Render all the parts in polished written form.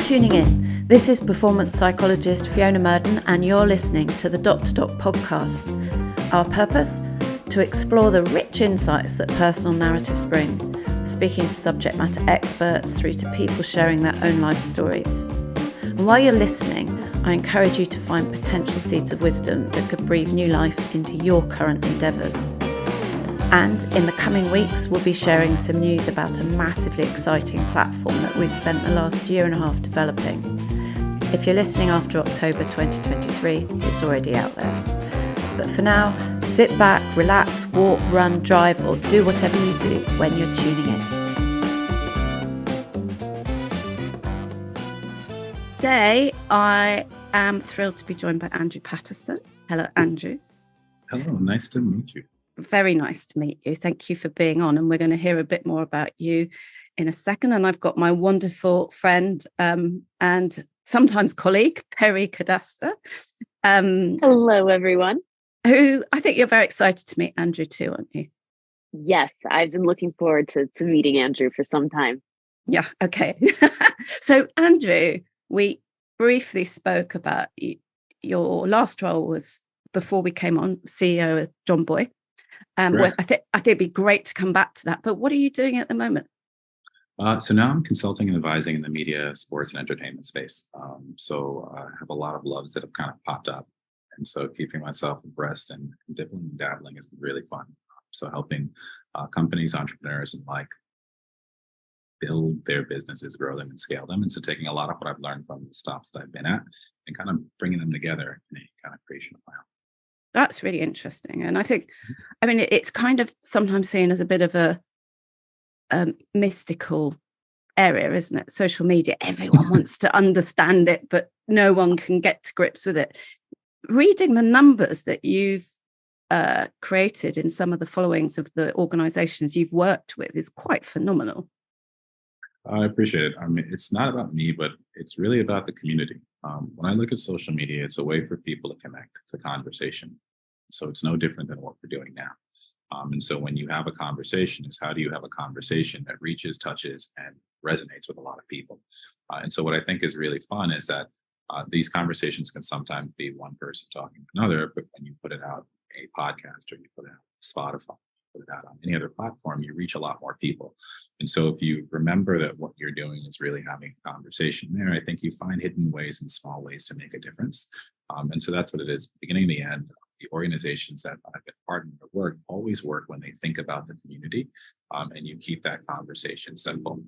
tuning in. This is performance psychologist Fiona Murden, and you're listening to the Dot to Dot podcast. Our purpose? To explore the rich insights that personal narratives bring, speaking to subject matter experts through to people sharing their own life stories. And while you're listening, I encourage you to find potential seeds of wisdom that could breathe new life into your current endeavours. And in the coming weeks, we'll be sharing some news about a massively exciting platform that we've spent the last year and a half developing. If you're listening after October 2023, it's already out there. But for now, sit back, relax, walk, run, drive, or do whatever you do when you're tuning in. Today, I am thrilled to be joined by Andrew Patterson. Hello, Andrew. Hello, nice to meet you. Very nice to meet you. Thank you for being on. And we're going to hear a bit more about you in a second. And I've got my wonderful friend and sometimes colleague, Peri Kadaster. Hello, everyone. Who I think you're very excited to meet Andrew too, aren't you? Yes, I've been looking forward to meeting Andrew for some time. Yeah, okay. So, Andrew, we briefly spoke about your last role was before we came on, CEO of John Boy. I think it'd be great to come back to that. But what are you doing at the moment? So now I'm consulting and advising in the media, sports, and entertainment space. So I have a lot of loves that have kind of popped up. And so keeping myself abreast and dipping and dabbling has been really fun. So helping companies, entrepreneurs, and build their businesses, grow them, and scale them. And so taking a lot of what I've learned from the stops that I've been at and kind of bringing them together in a kind of creation of my own. That's really interesting. And I think, it's kind of sometimes seen as a bit of a mystical area, isn't it? Social media, everyone wants to understand it, but no one can get to grips with it. Reading the numbers that you've created in some of the followings of the organizations you've worked with is quite phenomenal. I appreciate it. It's not about me, but it's really about the community. When I look at social media, it's a way for people to connect. It's a conversation. So it's no different than what we're doing now. And so when you have a conversation, is how do you have a conversation that reaches, touches, and resonates with a lot of people? And so what I think is really fun is that these conversations can sometimes be one person talking to another, but when you put it out a podcast or you put it out Spotify, put it out on any other platform, you reach a lot more people. And so if you remember that what you're doing is really having a conversation there, I think you find hidden ways and small ways to make a difference. And so that's what it is. Beginning and the end, the organizations that I've been partnering with always work when they think about the community, and you keep that conversation simple.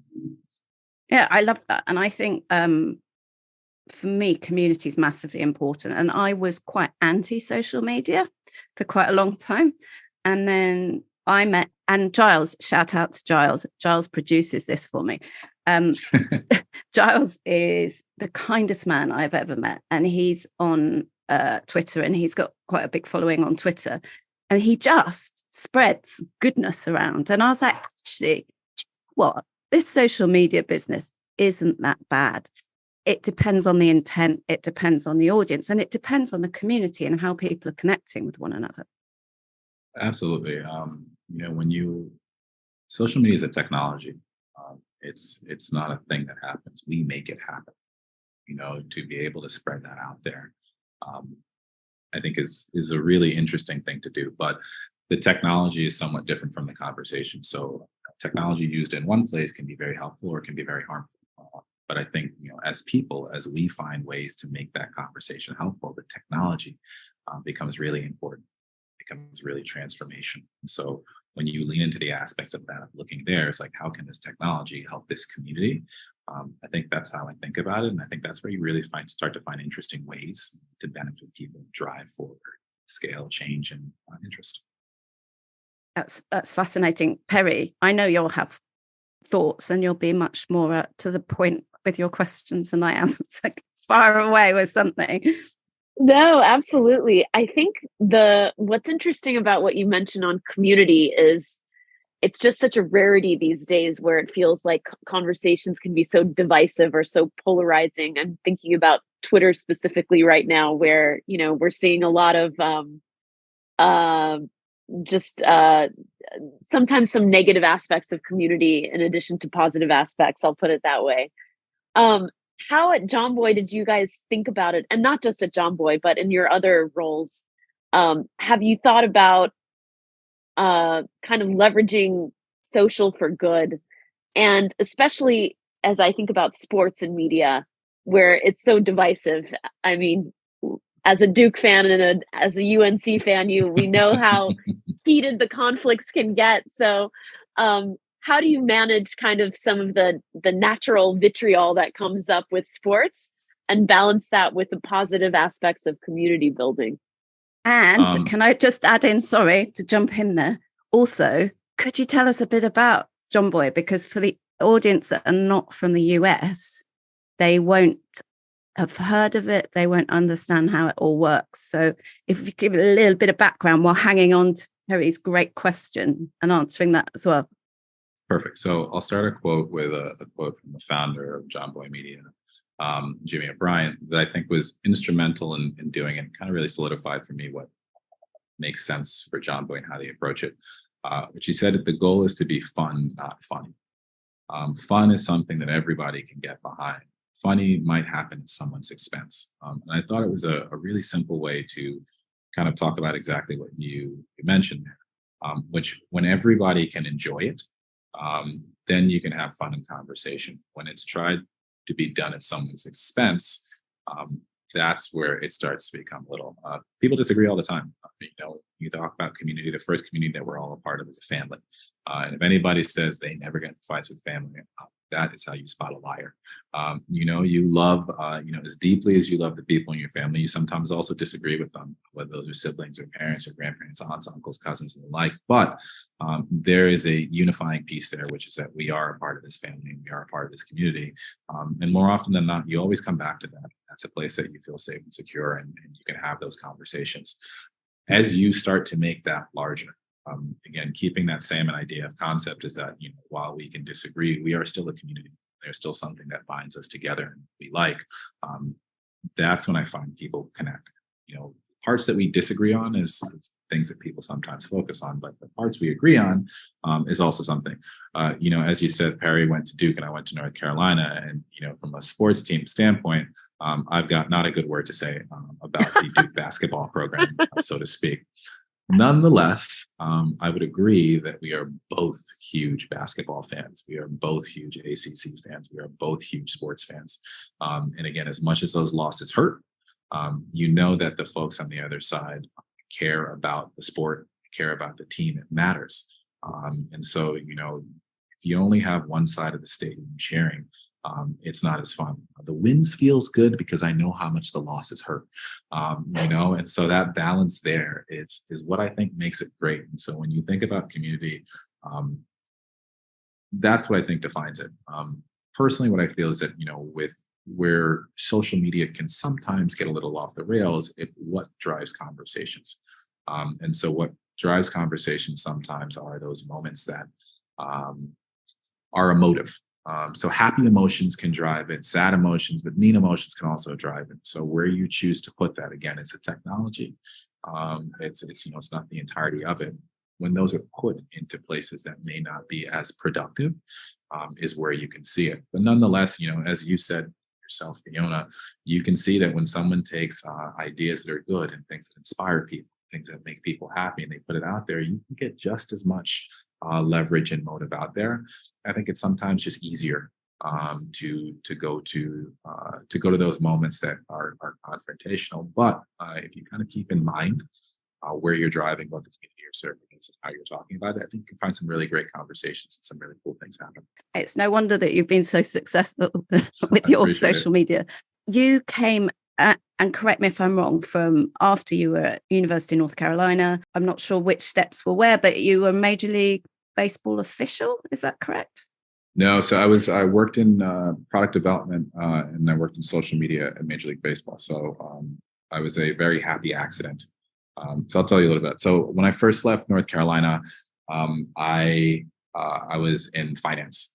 Yeah, I love that. And I think for me, community is massively important. And I was quite anti-social media for quite a long time. And then I met, and Giles, shout out to Giles. Giles produces this for me. Giles is the kindest man I've ever met. And he's on Twitter, and he's got quite a big following on Twitter. And he just spreads goodness around. And I was like, actually, what? This social media business isn't that bad. It depends on the intent. It depends on the audience. And it depends on the community and how people are connecting with one another. Absolutely. Social media is a technology. It's not a thing that happens. We make it happen. To be able to spread that out there, I think is a really interesting thing to do. But the technology is somewhat different from the conversation. So technology used in one place can be very helpful or can be very harmful. But I think, as people, as we find ways to make that conversation helpful, the technology becomes really important. Becomes really transformational. So when you lean into the aspects of that, looking there, it's like, how can this technology help this community? I think that's how I think about it. And I think that's where you really start to find interesting ways to benefit people, drive forward, scale, change, and interest. That's fascinating. Peri, I know you'll have thoughts and you'll be much more to the point with your questions than I am. It's like far away with something. No, absolutely. I think what's interesting about what you mentioned on community is it's just such a rarity these days where it feels like conversations can be so divisive or so polarizing. I'm thinking about Twitter specifically right now, where, we're seeing a lot of sometimes some negative aspects of community in addition to positive aspects. I'll put it that way. how at John Boy did you guys think about it? And not just at John Boy, but in your other roles, have you thought about kind of leveraging social for good? And especially as I think about sports and media, where it's so divisive. I mean, as a Duke fan and as a UNC fan, we know how heated the conflicts can get. So, how do you manage kind of some of the natural vitriol that comes up with sports and balance that with the positive aspects of community building? And can I just add in, sorry to jump in there, also, could you tell us a bit about John Boy? Because for the audience that are not from the US, they won't have heard of it. They won't understand how it all works. So if you give a little bit of background while hanging on to Peri's great question and answering that as well. Perfect. So I'll start a quote with a quote from the founder of John Boy Media, Jimmy O'Brien, that I think was instrumental in doing it, kind of really solidified for me what makes sense for John Boy and how they approach it. Which he said that the goal is to be fun, not funny. Fun is something that everybody can get behind. Funny might happen at someone's expense. And I thought it was a really simple way to kind of talk about exactly what you mentioned there, which when everybody can enjoy it, then you can have fun and conversation. When it's tried to be done at someone's expense, that's where it starts to become a little. People disagree all the time. You talk about community. The first community that we're all a part of is a family. And if anybody says they never get in fights with family, that is how you spot a liar. You love, as deeply as you love the people in your family, you sometimes also disagree with them, whether those are siblings or parents or grandparents, aunts, uncles, cousins, and the like. But there is a unifying piece there, which is that we are a part of this family and we are a part of this community. And more often than not, you always come back to that. That's a place that you feel safe and secure, and you can have those conversations. As you start to make that larger, again, keeping that same idea of concept is that, while we can disagree, we are still a community. There's still something that binds us together and we like. That's when I find people connect. Parts that we disagree on is things that people sometimes focus on, but the parts we agree on is also something. As you said, Peri went to Duke and I went to North Carolina, and from a sports team standpoint, I've got not a good word to say about the Duke basketball program, so to speak. Nonetheless, I would agree that we are both huge basketball fans. We are both huge ACC fans. We are both huge sports fans. And again, as much as those losses hurt, that the folks on the other side care about the sport, care about the team. It matters. And so, if you only have one side of the stadium cheering, it's not as fun. The wins feels good because I know how much the losses hurt, and so that balance there is what I think makes it great. And so when you think about community, that's what I think defines it. Personally, what I feel is that, with where social media can sometimes get a little off the rails, what drives conversations. And so what drives conversations sometimes are those moments that are emotive. So happy emotions can drive it, sad emotions, but mean emotions can also drive it. So where you choose to put that, again, it's a technology. It's not the entirety of it. When those are put into places that may not be as productive, is where you can see it. But nonetheless, as you said yourself, Fiona, you can see that when someone takes ideas that are good and things that inspire people, things that make people happy, and they put it out there, you can get just as much leverage and motive out there. I think it's sometimes just easier to go to those moments that are confrontational. But if you kind of keep in mind where you're driving, what the community you're serving is, and how you're talking about it, I think you can find some really great conversations and some really cool things happen. It's no wonder that you've been so successful with your social media. You came, and correct me if I'm wrong, from after you were at University of North Carolina. I'm not sure which steps were where, but you were Major League Baseball official. Is that correct? No, so I worked in product development and I worked in social media at Major League Baseball. So I was a very happy accident. So I'll tell you a little bit. So when I first left North Carolina, I was in finance.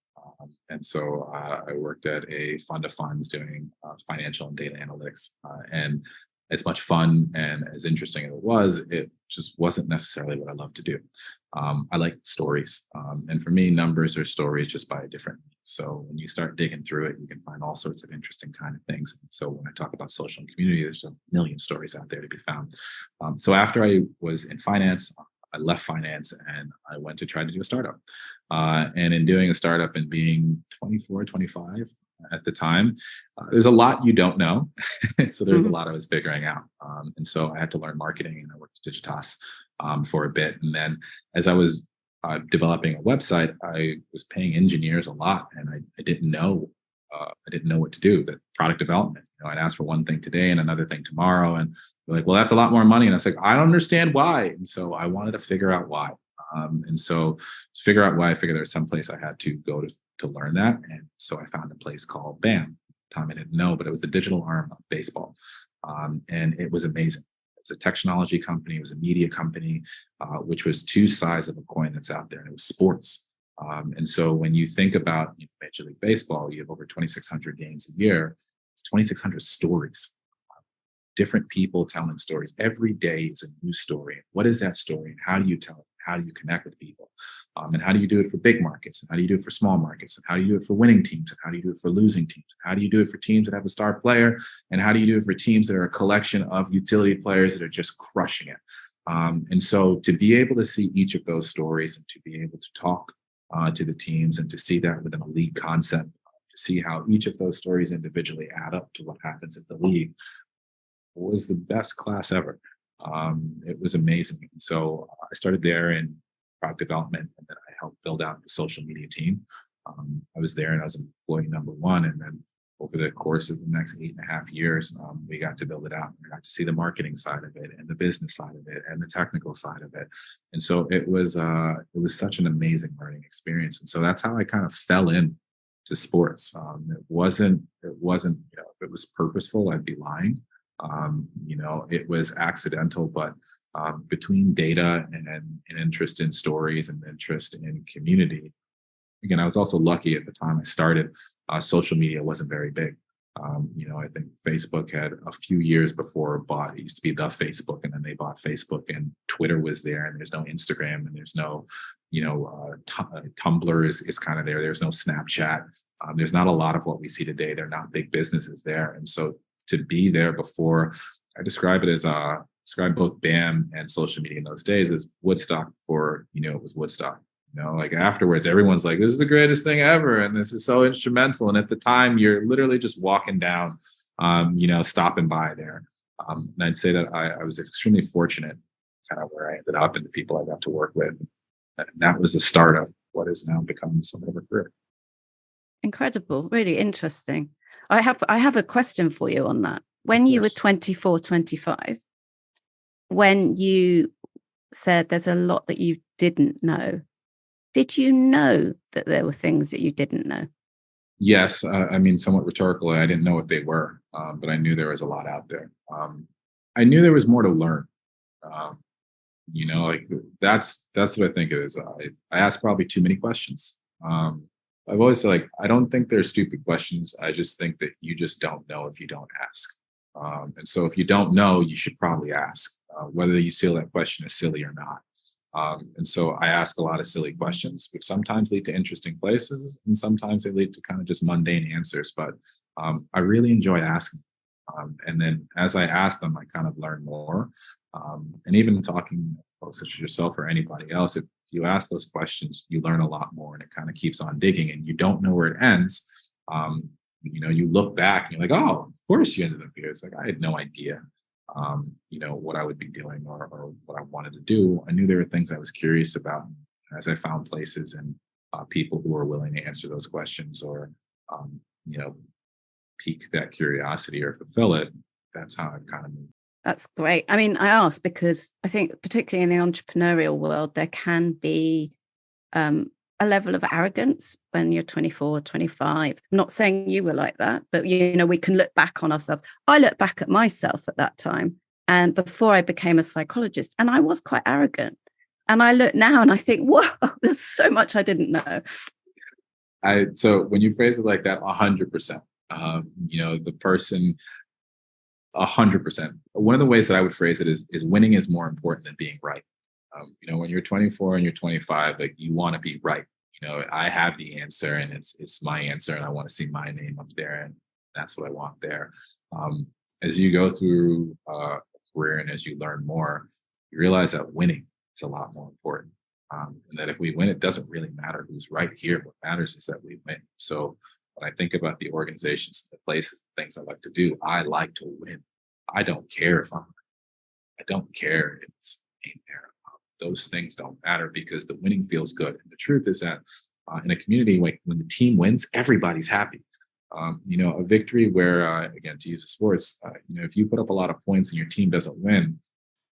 And so I worked at a fund of funds doing financial and data analytics. And as much fun and as interesting as it was, it just wasn't necessarily what I love to do. I like stories. And for me, numbers are stories just by a different means. So when you start digging through it, you can find all sorts of interesting kind of things. So when I talk about social and community, there's a million stories out there to be found. So after I was in finance, I left finance and I went to try to do a startup. And in doing a startup and being 24, 25 at the time, there's a lot you don't know. So there's a lot I was figuring out. And so I had to learn marketing, and I worked at Digitas for a bit. And then as I was developing a website, I was paying engineers a lot, and I didn't know. I didn't know what to do. The product development, I'd ask for one thing today and another thing tomorrow, and they're like, "Well, that's a lot more money." And I was like, "I don't understand why." And so I wanted to figure out why. And so to figure out why, I figured there was some place I had to go to learn that. And so I found a place called BAM. At the time I didn't know, but it was the digital arm of baseball, and it was amazing. It was a technology company. It was a media company, which was two sides of a coin that's out there, and it was sports. And so when you think about Major League Baseball, you have over 2,600 games a year. It's 2,600 stories, different people telling stories. Every day is a new story. What is that story, and how do you tell it? How do you connect with people? And how do you do it for big markets? And how do you do it for small markets? And how do you do it for winning teams? And how do you do it for losing teams? How do you do it for teams that have a star player? And how do you do it for teams that are a collection of utility players that are just crushing it? And so to be able to see each of those stories and to be able to talk to the teams and to see that within a league concept, to see how each of those stories individually add up to what happens at the league, was the best class ever. It was amazing. And so I started there in product development, and then I helped build out the social media team. I was there and I was employee number one. And then over the course of the next 8.5 years, we got to build it out. We got to see the marketing side of it and the business side of it and the technical side of it. And so it was such an amazing learning experience. And so that's how I kind of fell in to sports. It wasn't, if it was purposeful, I'd be lying. It was accidental, but between data and an interest in stories and interest in community. Again, I was also lucky at the time I started, social media wasn't very big. I think Facebook had a few years before bought, it used to be the Facebook, and then they bought Facebook, and Twitter was there, and there's no Instagram, and there's no, Tumblr is kind of there. There's no Snapchat. There's not a lot of what we see today. They're not big businesses there. And so to be there before, I describe both BAM and social media in those days as Woodstock before, it was Woodstock. Like afterwards, everyone's like, "This is the greatest thing ever. And this is so instrumental." And at the time, you're literally just walking down, stopping by there. And I'd say that I was extremely fortunate kind of where I ended up and the people I got to work with. And that was the start of what has now become somewhat of a career. Incredible. Really interesting. I have a question for you on that. When you were 24, 25, when you said there's a lot that you didn't know, did you know that there were things that you didn't know? Yes. Somewhat rhetorically, I didn't know what they were, but I knew there was a lot out there. I knew there was more to learn. That's what I think it is. I asked probably too many questions. I've always said, I don't think they're stupid questions. I just think that you just don't know if you don't ask. And so if you don't know, you should probably ask, whether you feel that question is silly or not. And so I ask a lot of silly questions, which sometimes lead to interesting places, and sometimes they lead to kind of just mundane answers. But I really enjoy asking. And then as I ask them, I kind of learn more. And even talking to folks such as yourself or anybody else, if you ask those questions, you learn a lot more, and it kind of keeps on digging, and you don't know where it ends. You look back and you're like, "Oh, of course you ended up here." It's like, I had no idea, what I would be doing or what I wanted to do. I knew there were things I was curious about. As I found places and people who were willing to answer those questions or, pique that curiosity or fulfill it, that's how I've kind of moved. That's great. I ask because I think particularly in the entrepreneurial world, there can be a level of arrogance when you're 24, 25. I'm not saying you were like that, but, we can look back on ourselves. I look back at myself at that time and before I became a psychologist, and I was quite arrogant. And I look now and I think, whoa, there's so much I didn't know. So when you phrase it like that, 100%, the person, 100%. One of the ways that I would phrase it is winning is more important than being right. When you're 24 and you're 25, like you want to be right. I have the answer and it's my answer and I want to see my name up there and that's what I want there. As you go through a career and as you learn more, you realize that winning is a lot more important. And that if we win, it doesn't really matter who's right here. What matters is that we win. So when I think about the organizations, the places, the things I like to do, I like to win. I don't care if I'm right. I don't care if it's ain't there. Those things don't matter because the winning feels good. And the truth is that in a community, like when the team wins, everybody's happy. A victory where, again, to use the sports, if you put up a lot of points and your team doesn't win,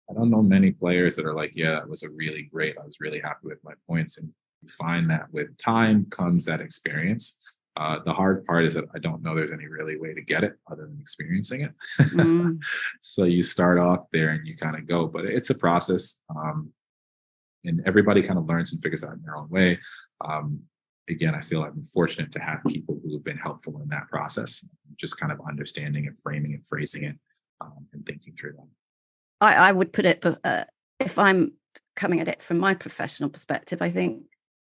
I don't know many players that are like, yeah, that was a really great. I was really happy with my points. And you find that with time comes that experience. The hard part is that I don't know there's any really way to get it other than experiencing it. So you start off there and you kind of go, but it's a process. And everybody kind of learns and figures out in their own way. Again, I feel I'm fortunate to have people who have been helpful in that process, just kind of understanding and framing and phrasing it and thinking through that. I would put it, but if I'm coming at it from my professional perspective, I think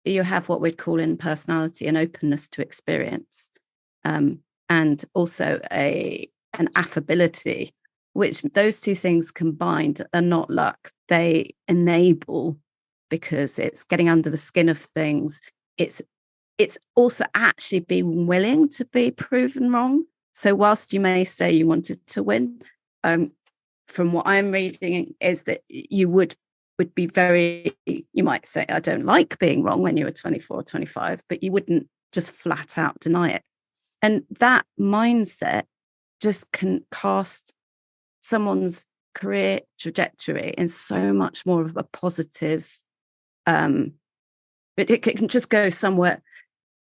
you have what we'd call in personality an openness to experience, and also an affability, which those two things combined are not luck. They enable, because it's getting under the skin of things. It's also actually being willing to be proven wrong. So whilst you may say you wanted to win, from what I'm reading is that you would be very, you might say, I don't like being wrong when you were 24 or 25, but you wouldn't just flat out deny it. And that mindset just can cast someone's career trajectory in so much more of a positive, but it can just go somewhere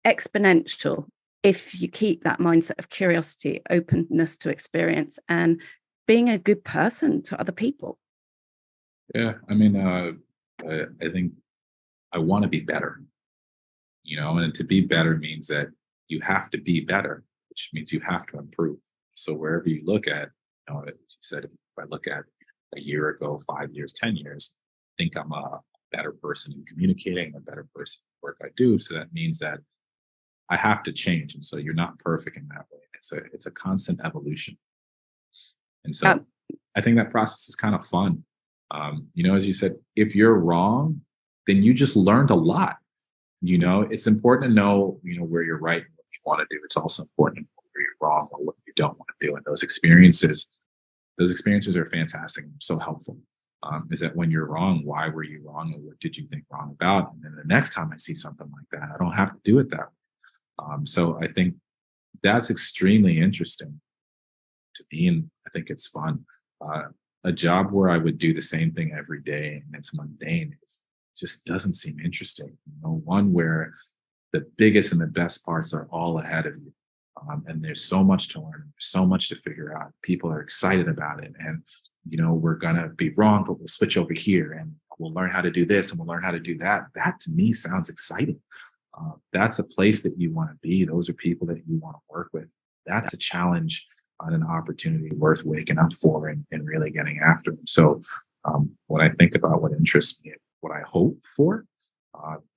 exponential if you keep that mindset of curiosity, openness to experience, and being a good person to other people. Yeah, I mean, I think I want to be better, and to be better means that you have to be better, which means you have to improve. So wherever you look at, as you said, if I look at a year ago, 5 years, 10 years, I think I'm a better person in communicating, a better person in the work I do. So that means that I have to change. And so you're not perfect in that way. It's a constant evolution. And so I think that process is kind of fun. As you said, if you're wrong, then you just learned a lot. It's important to know, where you're right and what you want to do. It's also important to know where you're wrong or what you don't want to do. And those experiences are fantastic and so helpful. Is that when you're wrong, why were you wrong and what did you think wrong about? And then the next time I see something like that, I don't have to do it that way. So I think that's extremely interesting to me, and I think it's fun. A job where I would do the same thing every day and it's mundane just doesn't seem interesting. One where the biggest and the best parts are all ahead of you. And there's so much to learn, there's so much to figure out. People are excited about it. And, we're going to be wrong, but we'll switch over here and we'll learn how to do this and we'll learn how to do that. That to me sounds exciting. That's a place that you want to be. Those are people that you want to work with. That's a challenge and an opportunity worth waking up for and really getting after them. So when I think about what interests me, what I hope for,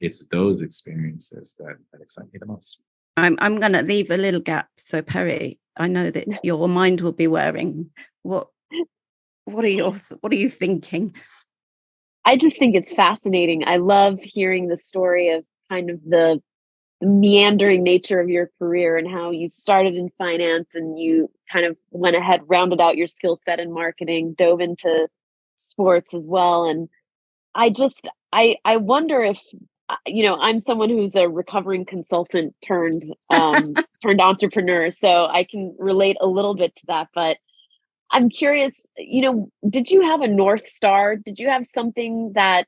it's those experiences that excite me the most. I'm going to leave a little gap. So Peri, I know that your mind will be whirring. What are you thinking? I just think it's fascinating. I love hearing the story of kind of the meandering nature of your career and how you started in finance and you kind of went ahead, rounded out your skill set in marketing, dove into sports as well. And I wonder if, I'm someone who's a recovering consultant turned entrepreneur, so I can relate a little bit to that. But I'm curious, did you have a North Star? Did you have something that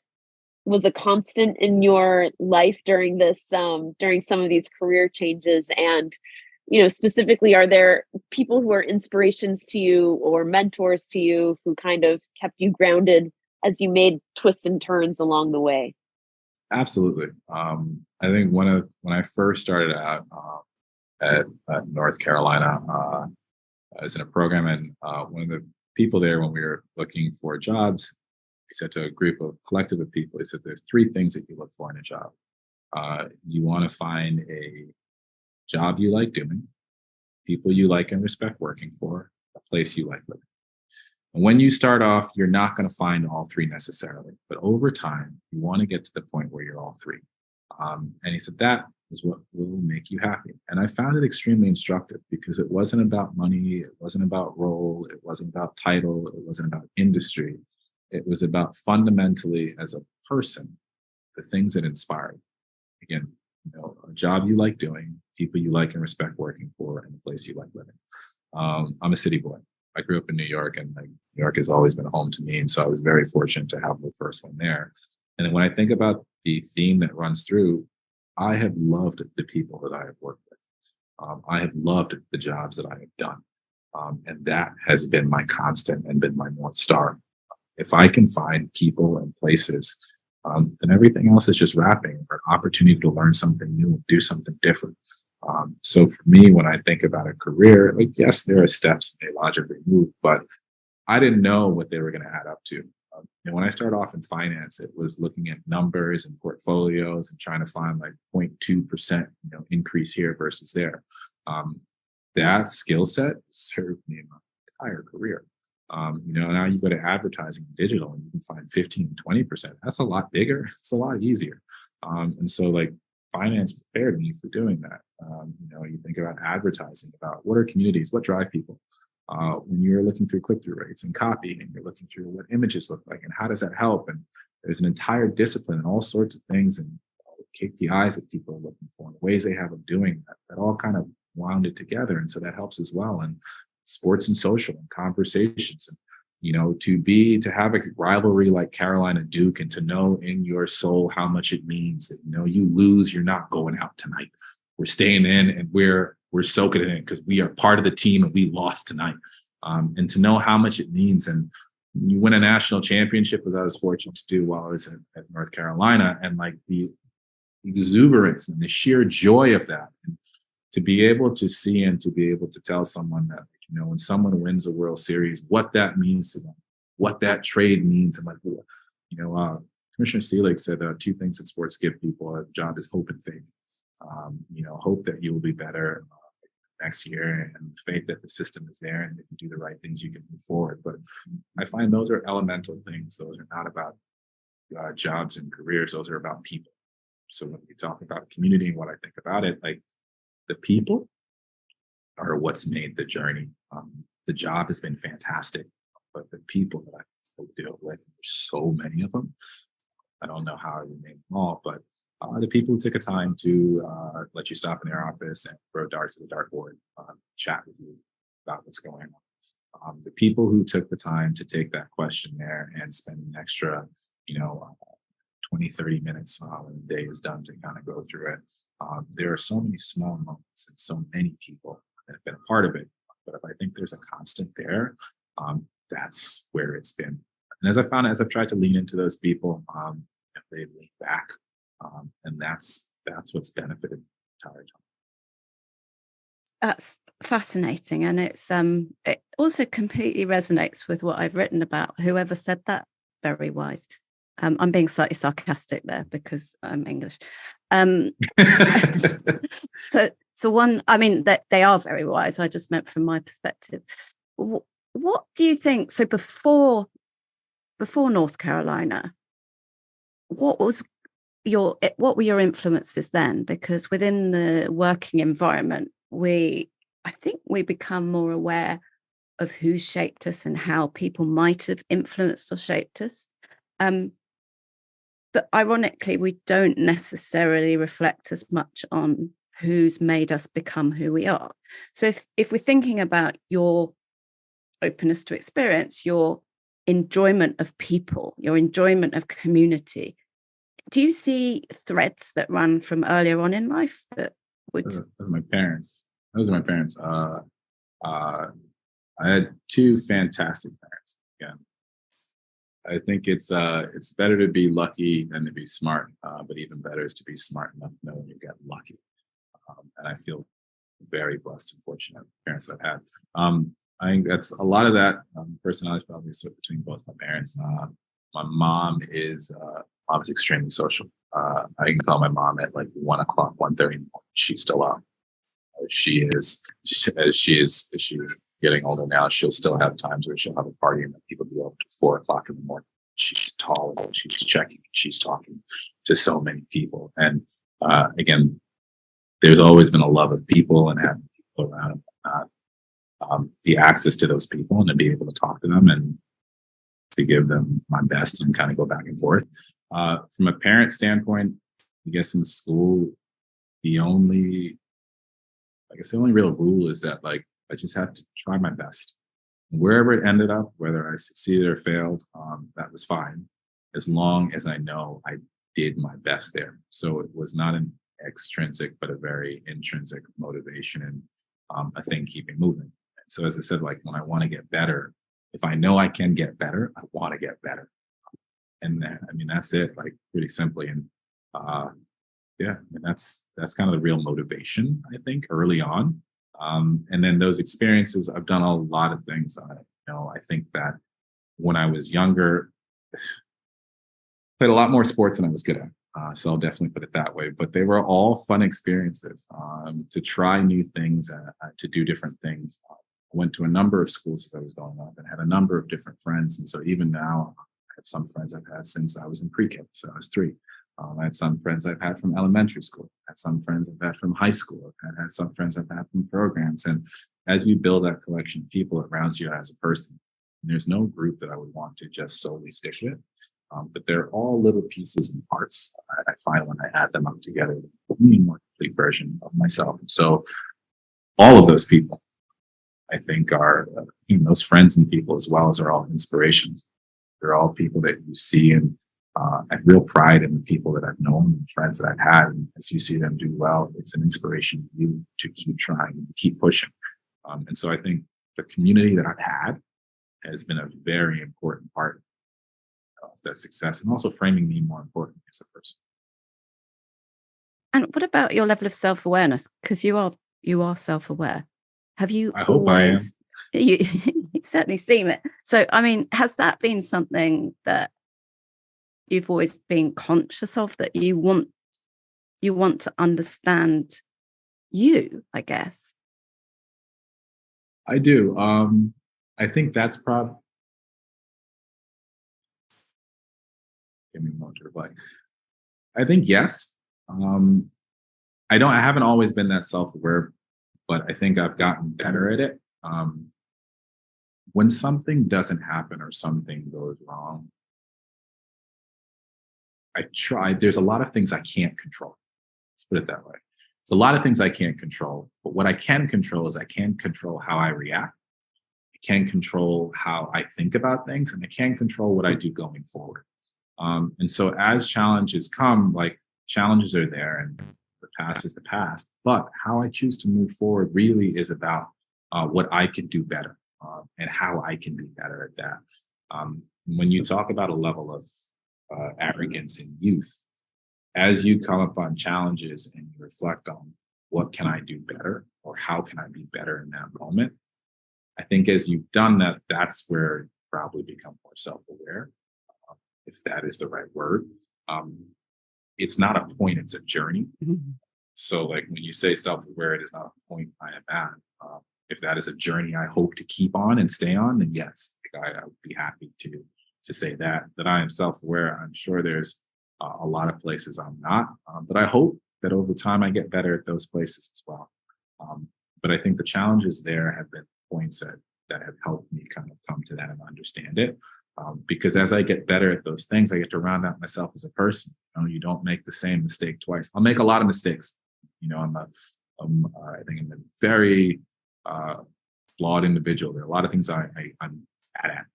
was a constant in your life during during some of these career changes? And, specifically, are there people who are inspirations to you or mentors to you who kind of kept you grounded as you made twists and turns along the way? Absolutely. I think when I first started out at North Carolina, I was in a program, and one of the people there, when we were looking for jobs, he said to a collective of people, he said, there's three things that you look for in a job. You want to find a job you like doing, people you like and respect working for, a place you like living. And when you start off, you're not going to find all three necessarily, but over time, you want to get to the point where you're all three. And he said that is what will make you happy. And I found it extremely instructive because it wasn't about money, it wasn't about role, it wasn't about title, it wasn't about industry. It was about fundamentally as a person, the things that inspired. Again, a job you like doing, people you like and respect working for, and a place you like living. I'm a city boy. I grew up in New York, and New York has always been home to me. And so I was very fortunate to have the first one there. And then when I think about the theme that runs through, I have loved the people that I have worked with. I have loved the jobs that I have done. And that has been my constant and been my North Star. If I can find people and places, then everything else is just wrapping, or an opportunity to learn something new, do something different. So for me, when I think about a career, yes, there are steps they logically move, but I didn't know what they were going to add up to. And when I started off in finance, it was looking at numbers and portfolios and trying to find 0.2% increase here versus there. That skill set served me my entire career. Now you go to advertising and digital and you can find 15, 20%. That's a lot bigger. It's a lot easier. And so finance prepared me for doing that. You think about advertising, about what are communities, what drive people. When you're looking through click-through rates and copy, and you're looking through what images look like and how does that help, and there's an entire discipline and all sorts of things and KPIs that people are looking for and ways they have of doing that all kind of wound it together, and so that helps as well. And sports and social and conversations, and to have a rivalry like Carolina Duke, and to know in your soul how much it means that you lose, you're not going out tonight. We're staying in, and we're soaking it in because we are part of the team and we lost tonight. And to know how much it means. And you win a national championship, as I was fortunate to do while I was at North Carolina, and the exuberance and the sheer joy of that. And to be able to see and to be able to tell someone that, when someone wins a World Series, what that means to them, what that trade means. And Commissioner Seelig said two things that sports give people a job is hope and faith. Hope that you will be better next year, and faith that the system is there, and if you do the right things, you can move forward. But I find those are elemental things. Those are not about jobs and careers. Those are about people. So when we talk about community and what I think about it, the people are what's made the journey. The job has been fantastic, but the people that I deal with, there's so many of them. I don't know how you name them all, but the people who took a time to let you stop in their office and throw darts at the dartboard, chat with you about what's going on. The people who took the time to take that questionnaire and spend an extra, 20, 30 minutes when the day is done to kind of go through it. There are so many small moments and so many people that have been a part of it. But if I think there's a constant there, that's where it's been. And as I've tried to lean into those people, they lean back. And that's what's benefited the entire time. That's fascinating, and it also completely resonates with what I've written about. Whoever said that, very wise. I'm being slightly sarcastic there because I'm English. So one, that they are very wise. I just meant from my perspective. What do you think? So before North Carolina, what were your influences then? Because within the working environment, I think we become more aware of who shaped us and how people might have influenced or shaped us. But ironically, we don't necessarily reflect as much on who's made us become who we are. So if we're thinking about your openness to experience, your enjoyment of people, your enjoyment of community, do you see threads that run from earlier on in life that would... Those are my parents. I had two fantastic parents. Again, I think it's better to be lucky than to be smart, but even better is to be smart enough to know when you get lucky. And I feel very blessed and fortunate with the parents that I've had. I think that's a lot of that personality is probably split between both my parents. My mom is extremely social. I can call my mom at like 1 o'clock, 1:30 in the morning. She's still up. As she's getting older now, she'll still have times where she'll have a party and then people be up to 4 o'clock in the morning. She's tall and she's checking, she's talking to so many people. And again, there's always been a love of people and having people around. The access to those people and to be able to talk to them and to give them my best and kind of go back and forth. From a parent standpoint, I guess in school, the only real rule is that like I just have to try my best. Wherever it ended up, whether I succeeded or failed, that was fine, as long as I know I did my best there. So it was not an extrinsic, but a very intrinsic motivation and a thing keeping moving. So as I said, like when I want to get better, if I know I can get better, I want to get better. And then, I mean, that's it, like pretty simply. And yeah, I mean, that's kind of the real motivation, I think, early on. And then those experiences, I've done a lot of things. I think that when I was younger, played a lot more sports than I was good at. So I'll definitely put it that way. But they were all fun experiences to try new things, to do different things. I went to a number of schools as I was growing up and had a number of different friends. And so even now, I have some friends I've had since I was in pre-K, so I was 3. I have some friends I've had from elementary school. I had some friends I've had from high school. I've had some friends I've had from programs. And as you build that collection of people around you as a person, there's no group that I would want to just solely stick with. But they're all little pieces and parts I find when I add them up together, a more complete version of myself. So all of those people, I think, are those friends and people as well as are all inspirations. They're all people that you see and have real pride in the people that I've known and friends that I've had. And as you see them do well, it's an inspiration to you to keep trying and keep pushing. And so I think the community that I've had has been a very important part of that success and also framing me more important as a person. And what about your level of self-awareness? Because you are self-aware. Have you I hope I am. You, you certainly seem it. So, I mean, has that been something that you've always been conscious of, that you want to understand you, I guess? I do. I think that's probably. Give me a moment to reply. I think yes. I haven't always been that self-aware, but I think I've gotten better at it. When something doesn't happen or something goes wrong, there's a lot of things I can't control. Let's put it that way. It's a lot of things I can't control, but what I can control is I can control how I react. I can control how I think about things, and I can control what I do going forward. And so as challenges come, like challenges are there and the past is the past, but how I choose to move forward really is about what I can do better and how I can be better at that. When you talk about a level of arrogance in youth, as you come upon challenges and you reflect on what can I do better or how can I be better in that moment, I think as you've done that, that's where you probably become more self-aware, if that is the right word. It's not a point, it's a journey. Mm-hmm. So like when you say self-aware, it is not a point I am at. If that is a journey I hope to keep on and stay on, then yes, I would be happy to say that I am self-aware. I'm sure there's a lot of places I'm not, but I hope that over time I get better at those places as well. But I think the challenges there have been points that have helped me kind of come to that and understand it. Because as I get better at those things, I get to round out myself as a person. You don't make the same mistake twice. I'll make a lot of mistakes. I think I'm a very flawed individual. There are a lot of things I'm bad at.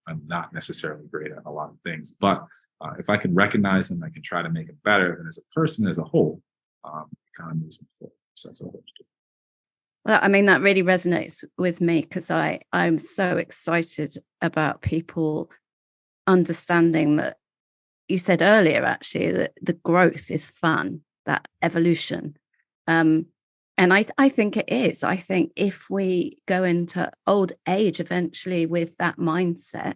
I'm not necessarily great at a lot of things, but if I can recognize them, I can try to make it better. Then as a person as a whole, it kind of moves me forward. So that's what I hope to do. Well, I mean, that really resonates with me because I'm so excited about people understanding that you said earlier, actually, that the growth is fun, that evolution. And I think it is. I think if we go into old age eventually with that mindset,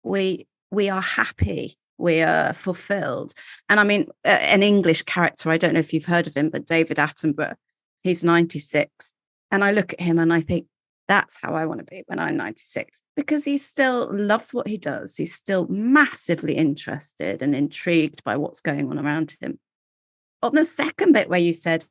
we are happy, we are fulfilled. And I mean, an English character, I don't know if you've heard of him, but David Attenborough, he's 96. And I look at him and I think, that's how I want to be when I'm 96, because he still loves what he does. He's still massively interested and intrigued by what's going on around him. On the second bit where you said,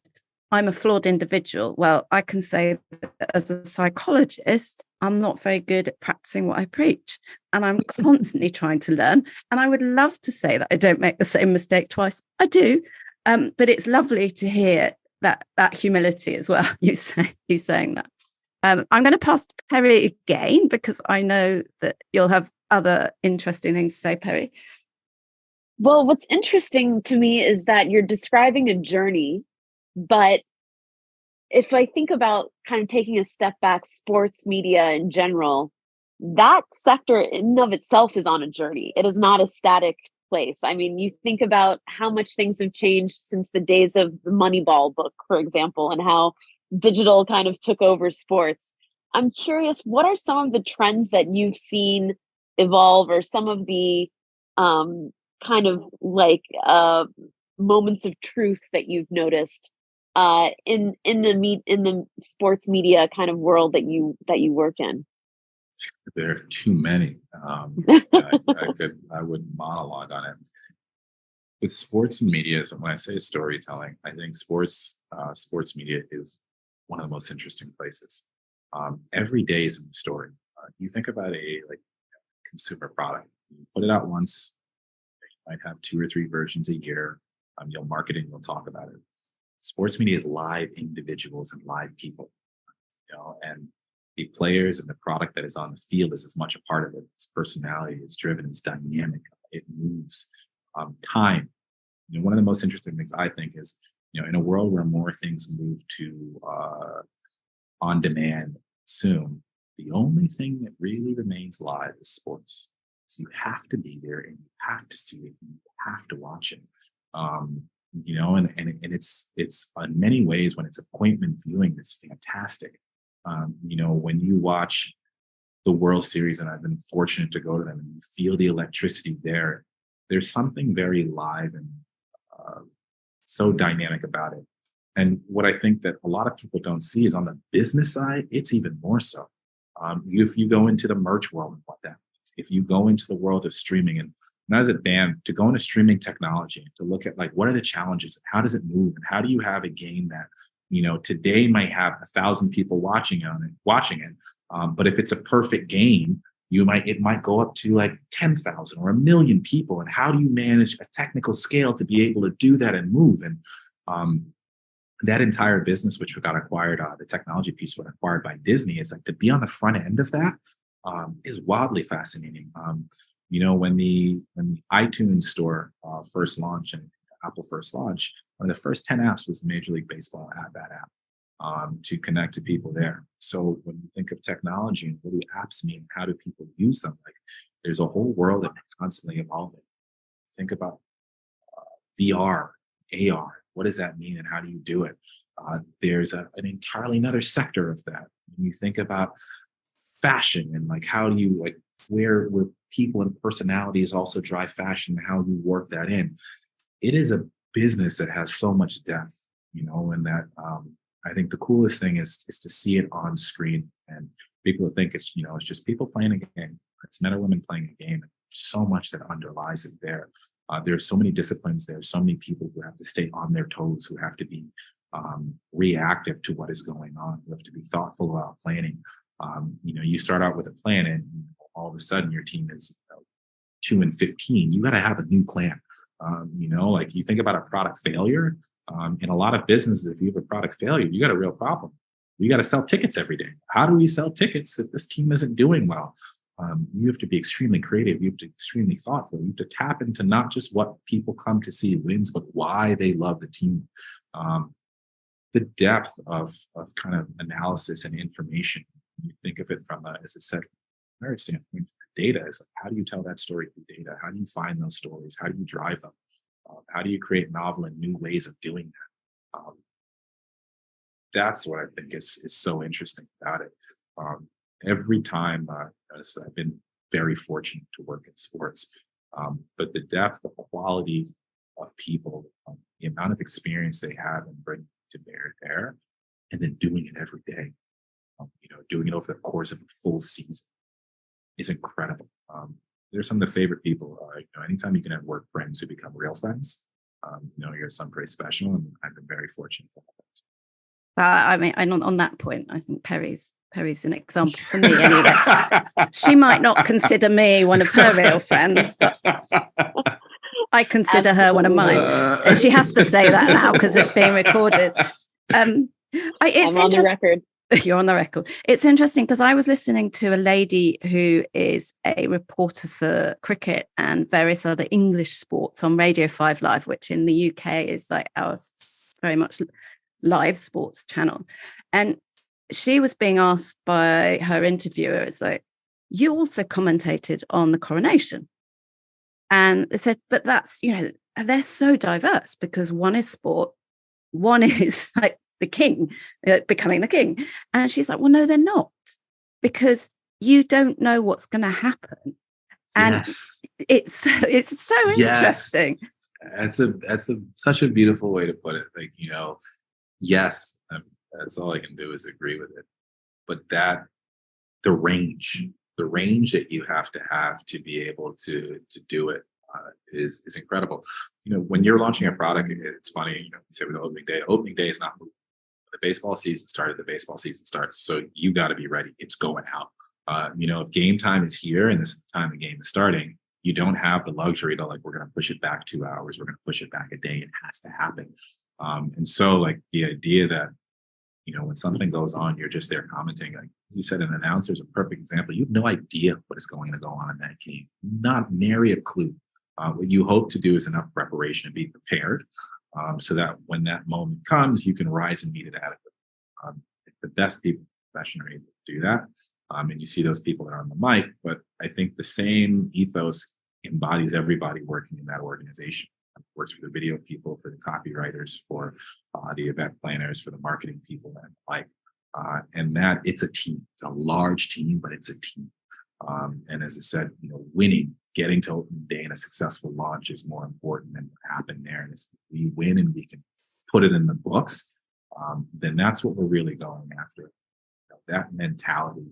I'm a flawed individual, well, I can say that as a psychologist, I'm not very good at practicing what I preach. And I'm constantly trying to learn. And I would love to say that I don't make the same mistake twice. I do. But it's lovely to hear that humility as well, you saying that. I'm going to pass to Peri again, because I know that you'll have other interesting things to say, Peri. Well, what's interesting to me is that you're describing a journey, but if I think about kind of taking a step back, sports media in general, that sector in and of itself is on a journey. It is not a static place. I mean, you think about how much things have changed since the days of the Moneyball book, for example, and how digital kind of took over sports. I'm curious, what are some of the trends that you've seen evolve, or some of the kind of like moments of truth that you've noticed in the sports media kind of world that you work in? There are too many. I would monologue on it. With sports and media, so when I say storytelling, I think sports media is one of the most interesting places. Every day is a new story. You think about a consumer product. You put it out once. You might have 2 or 3 versions a year. You'll market it and you'll talk about it. Sports media is live individuals and live people, and the players and the product that is on the field is as much a part of it. Its personality is driven, it's dynamic, it moves. Time. One of the most interesting things I think is, in a world where more things move to on demand soon, the only thing that really remains live is sports. So you have to be there and you have to see it and you have to watch it. And it's in many ways, when it's appointment viewing, it's fantastic. When you watch the World Series, and I've been fortunate to go to them, and you feel the electricity there, there's something very live and so dynamic about it. And what I think that a lot of people don't see is on the business side, it's even more so. If you go into the merch world and what that means, if you go into the world of streaming, and as a band, to go into streaming technology, to look at what are the challenges, and how does it move, and how do you have a game that today might have 1,000 people watching it, but if it's a perfect game, it might go up to 10,000 or 1 million people, and how do you manage a technical scale to be able to do that and move? And that entire business, which got acquired, the technology piece was acquired by Disney, is to be on the front end of that is wildly fascinating. When the iTunes store first launched and Apple first launched, one of the first 10 apps was the Major League Baseball that app to connect to people there. So when you think of technology and what do apps mean, how do people use them? There's a whole world that's constantly evolving. Think about VR, AR. What does that mean, and how do you do it? There's an entirely another sector of that. When you think about fashion and how do you where people and personalities also drive fashion, and how you work that in. It is a business that has so much depth, and that I think the coolest thing is to see it on screen, and people think it's just people playing a game. It's men or women playing a game. So much that underlies it there. There's so many disciplines. There's so many people who have to stay on their toes, who have to be reactive to what is going on. You have to be thoughtful about planning. You start out with a plan, and all of a sudden your team is 2-15. You got to have a new plan. You think about a product failure. In a lot of businesses, if you have a product failure, you got a real problem. You got to sell tickets every day. How do we sell tickets if this team isn't doing well? You have to be extremely creative. You have to be extremely thoughtful. You have to tap into not just what people come to see wins, but why they love the team. The depth of kind of analysis and information. You think of it from, as I said, from a standpoint, data is how do you tell that story through data? How do you find those stories? How do you drive them? How do you create novel and new ways of doing that? that's what I think is so interesting about it. Every time I've been very fortunate to work in sports, but the depth, the quality of people, the amount of experience they have and bring to bear there, and then doing it every day, doing it over the course of a full season is incredible. They're some of the favorite people. Anytime you can have work friends who become real friends, you're some pretty special, and I've been very fortunate to have that. I mean, and on that point, I think Peri's an example for me anyway. She might not consider me one of her real friends, but I consider her one of mine. And she has to say that now because it's being recorded. I'm on the record. You're on the record. It's interesting because I was listening to a lady who is a reporter for cricket and various other English sports on Radio 5 Live, which in the UK is like our very much live sports channel. And she was being asked by her interviewer, it's like, you also commentated on the coronation. And they said, but that's, they're so diverse because one is sport, one is like the king, becoming the king. And she's like, well, no, they're not, because you don't know what's going to happen. And yes. it's so interesting. That's such a beautiful way to put it. Like, yes, that's all I can do is agree with it. But the range that you have to be able to do it is incredible. When you're launching a product, it's funny, you say with opening day is not moving. The baseball season starts. So you got to be ready. It's going out. If game time is here and this is the time the game is starting, you don't have the luxury to we're going to push it back 2 hours. We're going to push it back a day. It has to happen. And so the idea that, when something goes on, you're just there commenting. Like as you said, an announcer is a perfect example. You have no idea what is going to go on in that game. Not nary a clue. What you hope to do is enough preparation to be prepared so that when that moment comes, you can rise and meet it adequately. The best people professionally are able to do that. And you see those people that are on the mic, but I think the same ethos embodies everybody working in that organization. It works for the video people, for the copywriters, for the event planners, for the marketing people, and the like. And that it's a team. It's a large team, but it's a team. And as I said, winning, getting to opening day and a successful launch is more important than what happened there. And if we win and we can put it in the books, then that's what we're really going after. That mentality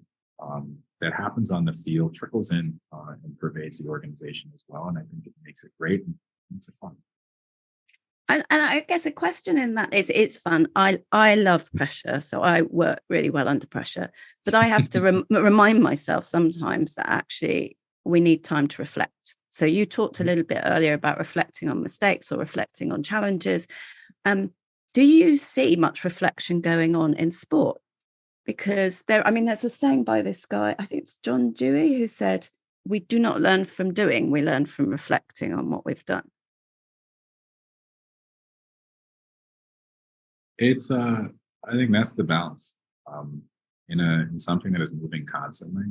that happens on the field trickles in and pervades the organization as well. And I think it makes it great and makes it fun. And I guess a question in that is, it's fun. I love pressure, so I work really well under pressure. But I have to remind myself sometimes that actually we need time to reflect. So you talked a little bit earlier about reflecting on mistakes or reflecting on challenges. Do you see much reflection going on in sport? Because there's a saying by this guy, I think it's John Dewey, who said, we do not learn from doing, we learn from reflecting on what we've done. It's I think that's the balance. In something that is moving constantly,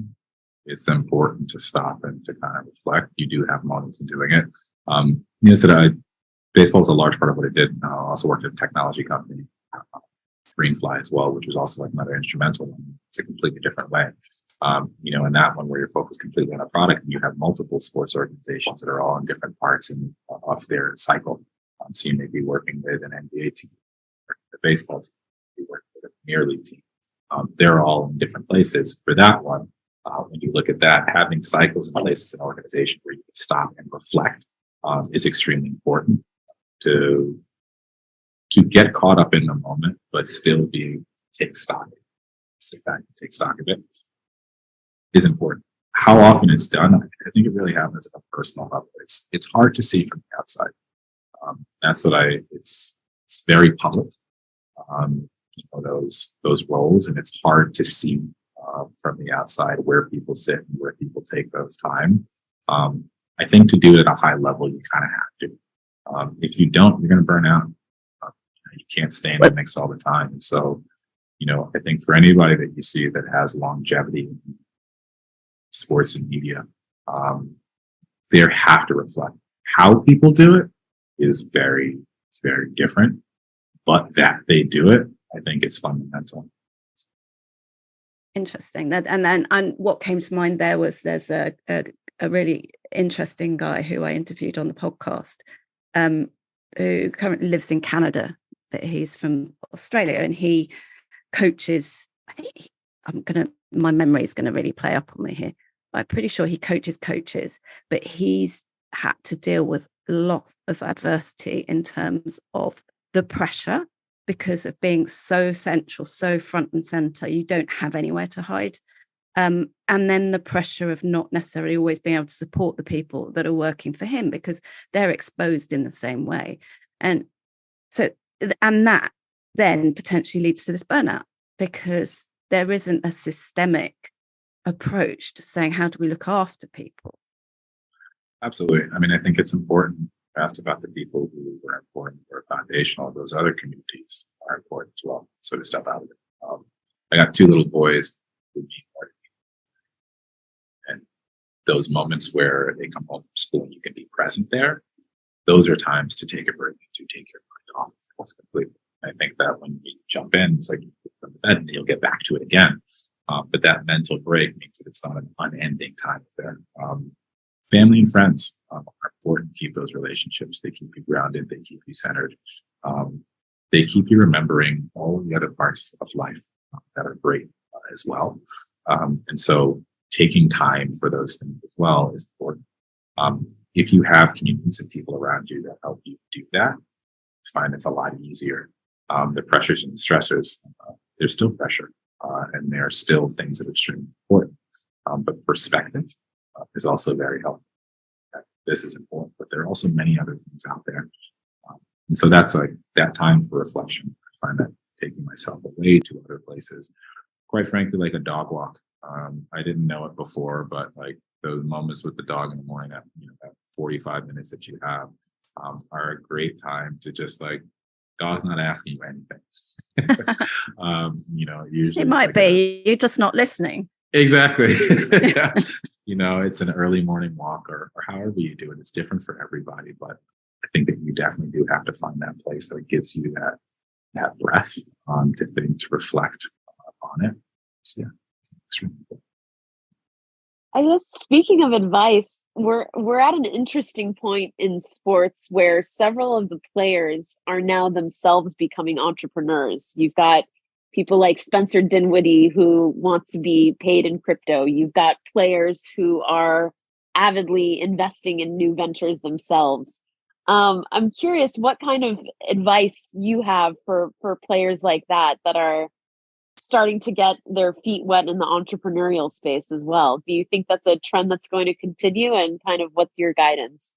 it's important to stop and to kind of reflect. You do have moments in doing it. Baseball was a large part of what I did. I also worked at a technology company, Greenfly as well, which was also another instrumental. It's a completely different way. In that one where you're focused completely on a product and you have multiple sports organizations that are all in different parts of their cycle. So you may be working with an NBA team, the baseball team, you work with a Premier League team. They're all in different places. For that one, when you look at that, having cycles in place as an organization where you can stop and reflect is extremely important to get caught up in the moment, but still take stock. Sit back and take stock of it is important. How often it's done, I think it really happens at a personal level. It's hard to see from the outside. It's very public. Those roles, and it's hard to see from the outside where people sit and where people take those time. I think to do it at a high level, you kind of have to. If you don't, you're going to burn out. You can't stay in the mix all the time. And so, I think for anybody that you see that has longevity in sports and media, they have to reflect. How people do it is very different, but that they do it, I think it's fundamental. Interesting. And what came to mind there was there's a really interesting guy who I interviewed on the podcast, who currently lives in Canada, but he's from Australia, and he coaches. I think my memory is gonna really play up on me here. I'm pretty sure he coaches coaches, but he's had to deal with lots of adversity in terms of the pressure, because of being so central, so front and center. You don't have anywhere to hide. And then the pressure of not necessarily always being able to support the people that are working for him, because they're exposed in the same way. And so, and that then potentially leads to this burnout, because there isn't a systemic approach to saying, how do we look after people? Absolutely. I mean, I think it's important. You asked about the people who were important or foundational. Those other communities are important as well. So to step out of it. I got 2 little boys who need more. And those moments where they come home from school and you can be present there, those are times to take a break, to take your mind off of things completely. I think that when you jump in, it's like you put them to bed and you'll get back to it again. But that mental break means that it's not an unending time there. Family and friends are important to keep those relationships. They keep you grounded. They keep you centered. They keep you remembering all the other parts of life that are great as well. And so taking time for those things as well is important. If you have communities and people around you that help you do that, I find it's a lot easier. The pressures and the stressors, there's still pressure, and there are still things that are extremely important. But perspective is also very helpful. This is important, but there are also many other things out there. And so that's like that time for reflection. I find that taking myself away to other places, quite frankly, like a dog walk. I didn't know it before, but like those moments with the dog in the morning, that 45 minutes that you have are a great time to just like, dog's not asking you anything. Usually it might be you're just not listening. Exactly. Yeah. It's an early morning walk or however you do it. It's different for everybody, but I think that you definitely do have to find that place that gives you that breath to reflect on it. So yeah, it's extremely important. I guess speaking of advice, we're at an interesting point in sports where several of the players are now themselves becoming entrepreneurs. You've got people like Spencer Dinwiddie, who wants to be paid in crypto. You've got players who are avidly investing in new ventures themselves. I'm curious what kind of advice you have for players like that are starting to get their feet wet in the entrepreneurial space as well. Do you think that's a trend that's going to continue, and kind of what's your guidance?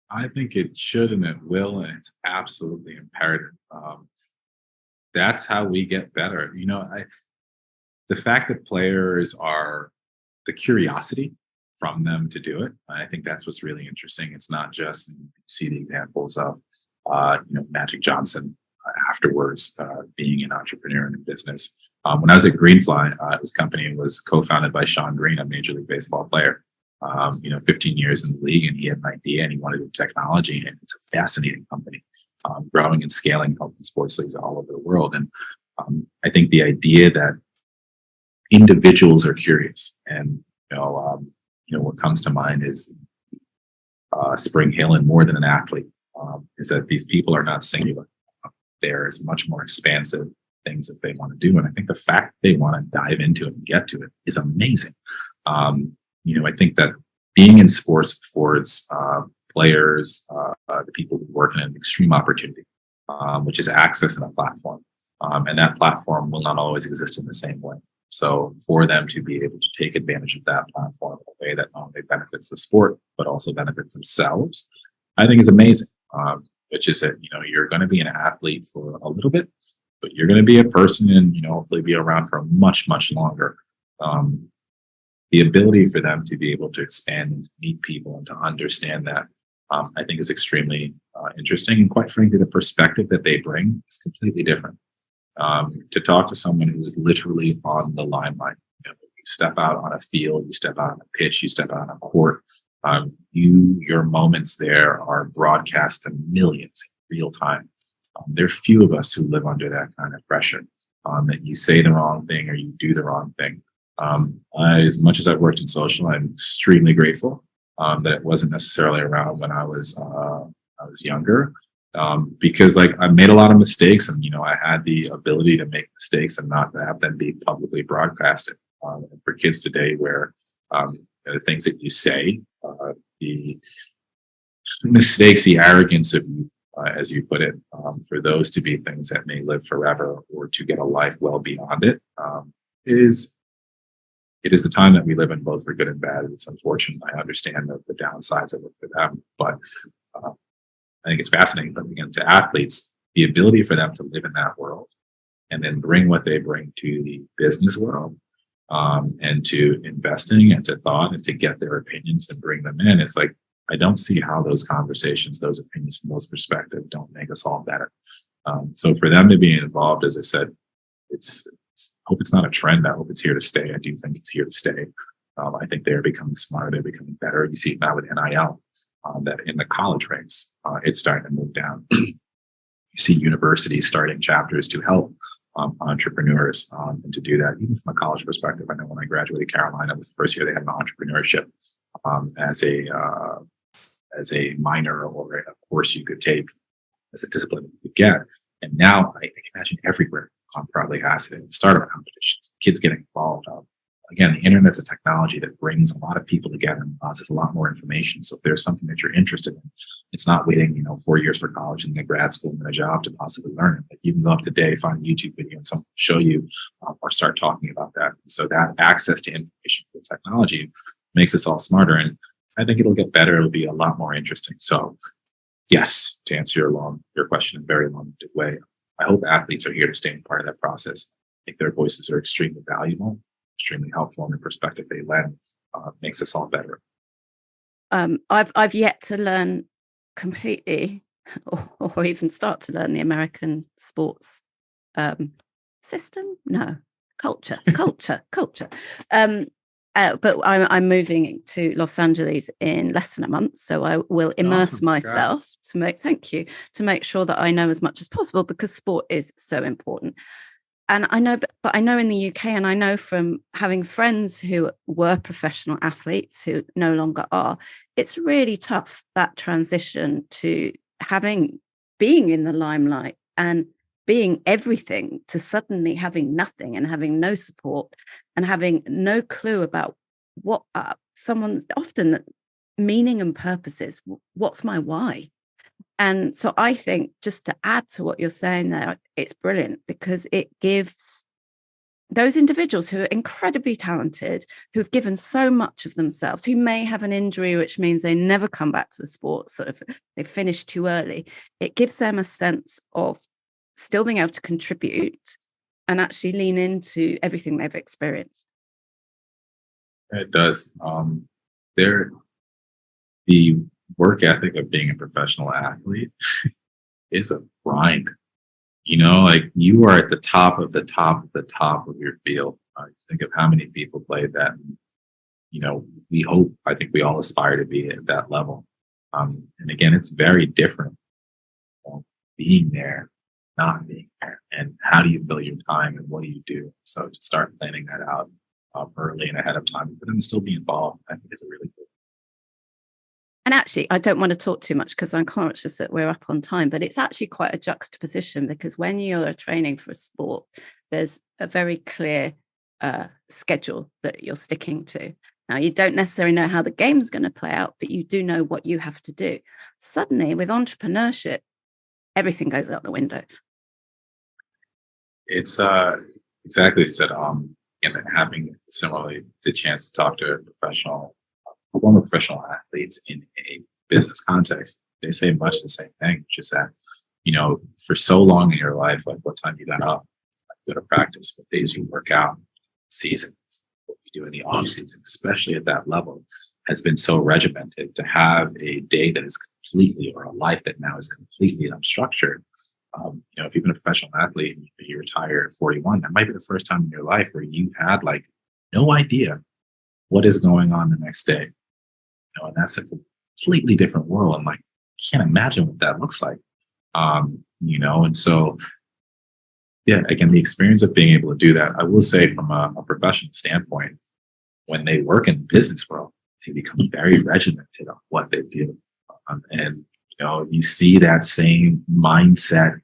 I think it should and it will, and it's absolutely imperative. That's how we get better. The fact that players are the curiosity from them to do it, I think that's what's really interesting. It's not just, you see the examples of, Magic Johnson afterwards being an entrepreneur in the business. When I was at Greenfly, his company was co-founded by Sean Green, a Major League Baseball player. 15 years in the league, and he had an idea and he wanted to do technology, and it's a fascinating company, growing and scaling, helping sports leagues all over the world. And I think the idea that individuals are curious, and what comes to mind is Spring Hill, and more than an athlete, is that these people are not singular. There's much more expansive things that they want to do, and I think the fact they want to dive into it and get to it is amazing. I think that being in sports affords players, the people who work in an extreme opportunity, which is access and a platform. And that platform will not always exist in the same way. So for them to be able to take advantage of that platform in a way that not only benefits the sport, but also benefits themselves, I think is amazing. Which is that, you're going to be an athlete for a little bit, but you're going to be a person and, hopefully be around for much, much longer. The ability for them to be able to expand and to meet people and to understand that, I think is extremely interesting. And quite frankly, the perspective that they bring is completely different. To talk to someone who is literally on the limelight, you step out on a field, you step out on a pitch, you step out on a court, your moments there are broadcast to millions in real time. There are few of us who live under that kind of pressure. that you say the wrong thing or you do the wrong thing. As much as I've worked in social, I'm extremely grateful that it wasn't necessarily around when I was younger, because like I made a lot of mistakes, and I had the ability to make mistakes and not to have them be publicly broadcasted. And for kids today, where the things that you say, the mistakes, the arrogance of youth, as you put it, for those to be things that may live forever or to get a life well beyond it, it is the time that we live in, both for good and bad. It's unfortunate. I understand the downsides of it for them, but I think it's fascinating. But again, to athletes, the ability for them to live in that world and then bring what they bring to the business world, and to investing and to thought and to get their opinions and bring them in. It's like, I don't see how those conversations, those opinions, and those perspectives don't make us all better. So for them to be involved, as I said, I hope it's not a trend. I hope it's here to stay. I do think it's here to stay. I think they're becoming smarter. They're becoming better. You see it now with NIL, that in the college ranks, it's starting to move down. You see universities starting chapters to help entrepreneurs, and to do that, even from a college perspective. I know when I graduated Carolina, it was the first year they had an entrepreneurship as a minor or a course you could take, as a discipline you could get. And now I can imagine everywhere probably has it. Startup competitions, kids getting involved. Again, the internet's a technology that brings a lot of people together and allows us a lot more information. So if there's something that you're interested in, it's not waiting, 4 years for college and then grad school and then a job to possibly learn it. Like, you can go up today, find a YouTube video, and someone will show you, or start talking about that. So that access to information for technology makes us all smarter. And I think it'll get better. It'll be a lot more interesting. So yes, to answer your question in a very long-winded way, I hope athletes are here to stay in part of that process. I think their voices are extremely valuable, extremely helpful, and the perspective they lend makes us all better. I've yet to learn completely, or even start to learn the American sports system. No, culture. But I'm moving to Los Angeles in less than a month, so I will immerse myself to make sure that I know as much as possible, because sport is so important. And I know, but I know in the UK, and I know from having friends who were professional athletes who no longer are, it's really tough, that transition to being in the limelight and being everything, to suddenly having nothing and having no support and having no clue about what someone often meaning and purpose is. What's my why? And so I think, just to add to what you're saying there, it's brilliant, because it gives those individuals who are incredibly talented, who've given so much of themselves, who may have an injury, which means they never come back to the sport, sort of they finish too early. It gives them a sense of still being able to contribute and actually lean into everything they've experienced. It does. The work ethic of being a professional athlete is a grind. Like, you are at the top of the top of the top of your field. Think of how many people play that. I think we all aspire to be at that level. And again, it's very different being there, not being there, and how do you fill your time and what do you do? So to start planning that out early and ahead of time, for them to still be involved, I think is a really good. And actually, I don't want to talk too much because I'm conscious that we're up on time, but it's actually quite a juxtaposition, because when you're training for a sport, there's a very clear schedule that you're sticking to. Now, you don't necessarily know how the game's going to play out, but you do know what you have to do. Suddenly, with entrepreneurship, everything goes out the window. It's exactly as you said, and then having similarly the chance to talk to former professional athletes in a business context, they say much the same thing, just that, for so long in your life, like what time you got up, go to practice, what days you work out, seasons, what you do in the off season, especially at that level, has been so regimented. To have a day that is completely, or a life that now is completely unstructured. If you've been a professional athlete and you retire at 41, that might be the first time in your life where you've had like no idea what is going on the next day. And that's a completely different world. I'm like, can't imagine what that looks like. And so yeah, again, the experience of being able to do that, I will say from a professional standpoint, when they work in the business world, they become very regimented on what they do. And, you see that same mindset,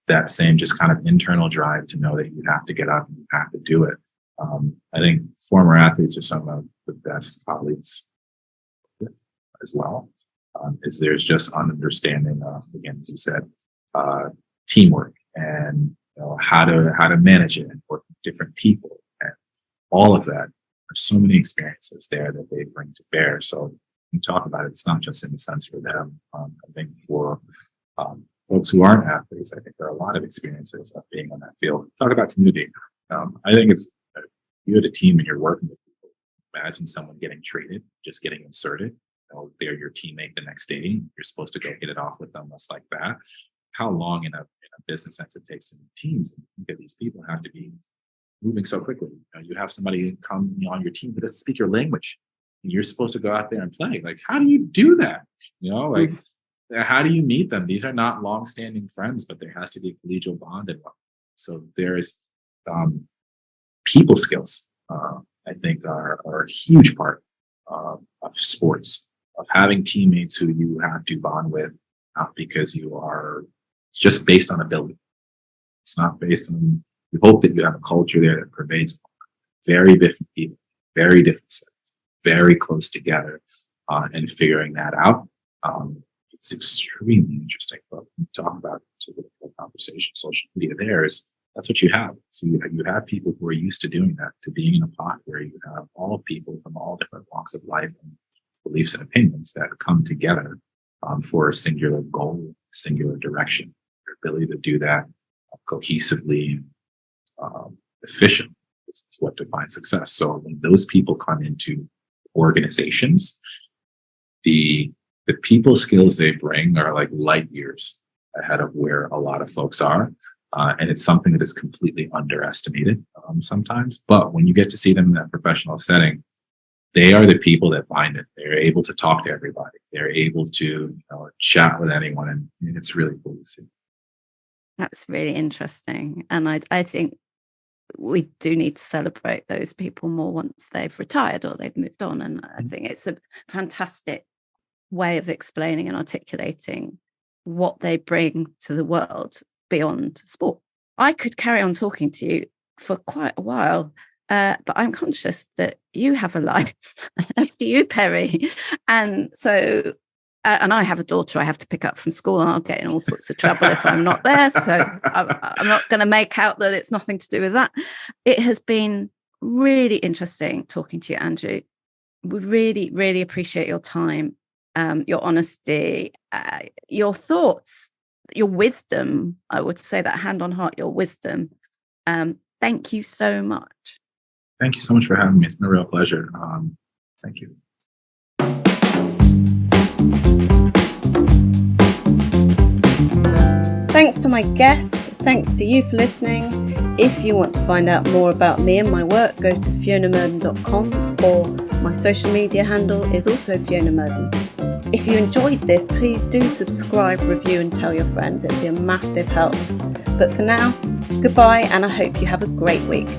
that same just kind of internal drive to know that you have to get up and you have to do it. I think former athletes are some of the best colleagues as well. Is there's just an understanding of, again, as you said, teamwork and how to manage it and work with different people and all of that. There's so many experiences there that they bring to bear. So when you talk about it, it's not just in the sense for them. I think for folks who aren't athletes, I think there are a lot of experiences of being on that field. Talk about community. I think it's you had a team and you're working with people. Imagine someone getting traded, just getting inserted. They're your teammate the next day. You're supposed to go hit it off with them just like that. How long in a business sense it takes to meet teams? And think of these people have to be moving so quickly. You have somebody come on your team who doesn't speak your language, and you're supposed to go out there and play. Like, how do you do that? How do you meet them? These are not long-standing friends, but there has to be a collegial bond involved. So there's people skills. I think are a huge part of sports, of having teammates who you have to bond with, not because you are just based on ability. It's not based on, you hope that you have a culture there that pervades very different people, very different settings, very close together, and figuring that out. It's extremely interesting. But when you talk about the conversation, social media, that's what you have. So you have people who are used to doing that, to being in a pot where you have all people from all different walks of life and beliefs and opinions that come together for a singular goal, singular direction. Your ability to do that cohesively, efficiently is what defines success. So when those people come into organizations, the people skills they bring are like light years ahead of where a lot of folks are. And it's something that is completely underestimated sometimes. But when you get to see them in that professional setting, they are the people that find it. They're able to talk to everybody. They're able to chat with anyone. And it's really cool to see. That's really interesting. And I think we do need to celebrate those people more once they've retired or they've moved on. And I think it's a fantastic way of explaining and articulating what they bring to the world beyond sport. I could carry on talking to you for quite a while, but I'm conscious that you have a life, as do you, Peri. And so, and I have a daughter I have to pick up from school, and I'll get in all sorts of trouble if I'm not there. So I'm not going to make out that it's nothing to do with that. It has been really interesting talking to you, Andrew. We really, really appreciate your time, your honesty, your thoughts, your wisdom. I would say that hand on heart, your wisdom. Thank you so much. Thank you so much for having me. It's been a real pleasure. Thank you. Thanks to my guests. Thanks to you for listening. If you want to find out more about me and my work, go to fionamurden.com, or my social media handle is also Fiona Murden. If you enjoyed this, please do subscribe, review and tell your friends. It'd be a massive help. But for now, goodbye, and I hope you have a great week.